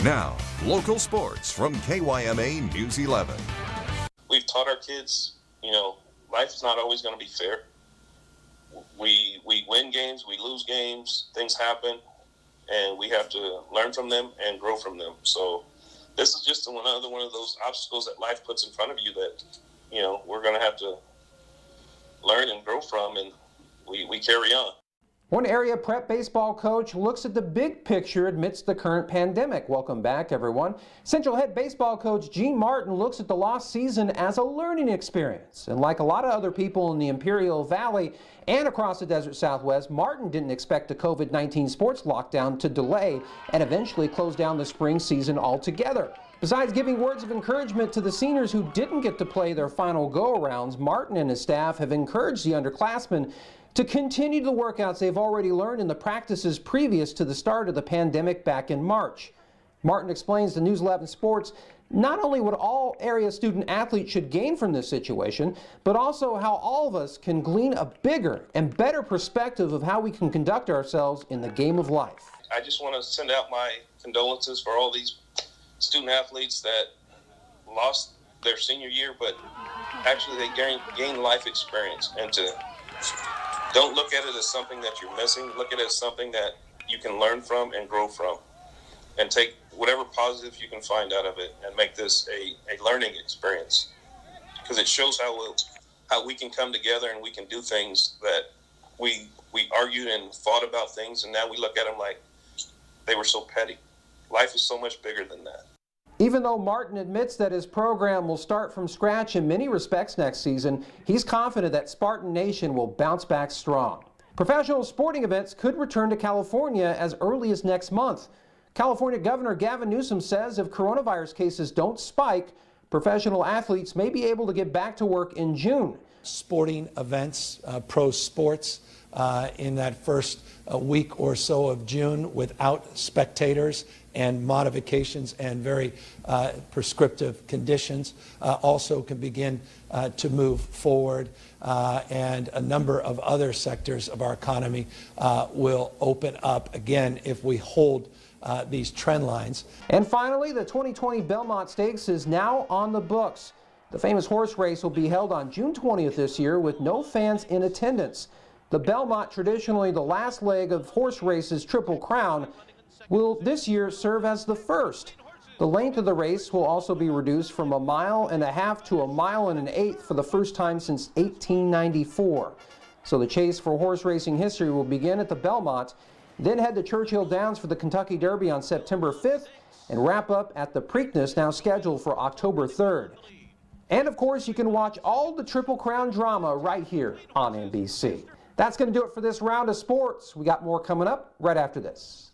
Now, local sports from KYMA News 11. We've taught our kids, life's not always going to be fair. We win games, we lose games, things happen, and we have to learn from them and grow from them. So this is just another one of those obstacles that life puts in front of you that, we're going to have to learn and grow from, and we carry on. One area prep baseball coach looks at the big picture amidst the current pandemic. Welcome back, everyone. Central head baseball coach Gene Martin looks at the lost season as a learning experience. And like a lot of other people in the Imperial Valley and across the Desert Southwest, Martin didn't expect the COVID-19 sports lockdown to delay and eventually close down the spring season altogether. Besides giving words of encouragement to the seniors who didn't get to play their final go-arounds, Martin and his staff have encouraged the underclassmen to continue the workouts they've already learned in the practices previous to the start of the pandemic back in March. Martin explains to News 11 Sports not only what all area student athletes should gain from this situation, but also how all of us can glean a bigger and better perspective of how we can conduct ourselves in the game of life. I just want to send out my condolences for all these student athletes that lost their senior year, but actually they gained life experience, and don't look at it as something that you're missing. Look at it as something that you can learn from and grow from, and take whatever positive you can find out of it and make this a learning experience, because it shows how we can come together and we can do things that we argued and fought about things, and now we look at them like they were so petty. Life is so much bigger than that. Even though Martin admits that his program will start from scratch in many respects next season, he's confident that Spartan Nation will bounce back strong. Professional sporting events could return to California as early as next month. California Governor Gavin Newsom says if coronavirus cases don't spike, professional athletes may be able to get back to work in June. Sporting events, pro sports, in that first week or so of June without spectators and modifications and very prescriptive conditions also can begin to move forward, and a number of other sectors of our economy will open up again if we hold these trend lines. And finally, the 2020 Belmont Stakes is now on the books. The famous horse race will be held on June 20th this year with no fans in attendance. The Belmont, traditionally the last leg of horse race's Triple Crown, will this year serve as the first. The length of the race will also be reduced from 1.5 miles to 1 1/8 miles for the first time since 1894. So the chase for horse racing history will begin at the Belmont, then head to Churchill Downs for the Kentucky Derby on September 5th, and wrap up at the Preakness, now scheduled for October 3rd. And of course, you can watch all the Triple Crown drama right here on NBC. That's going to do it for this round of sports. We got more coming up right after this.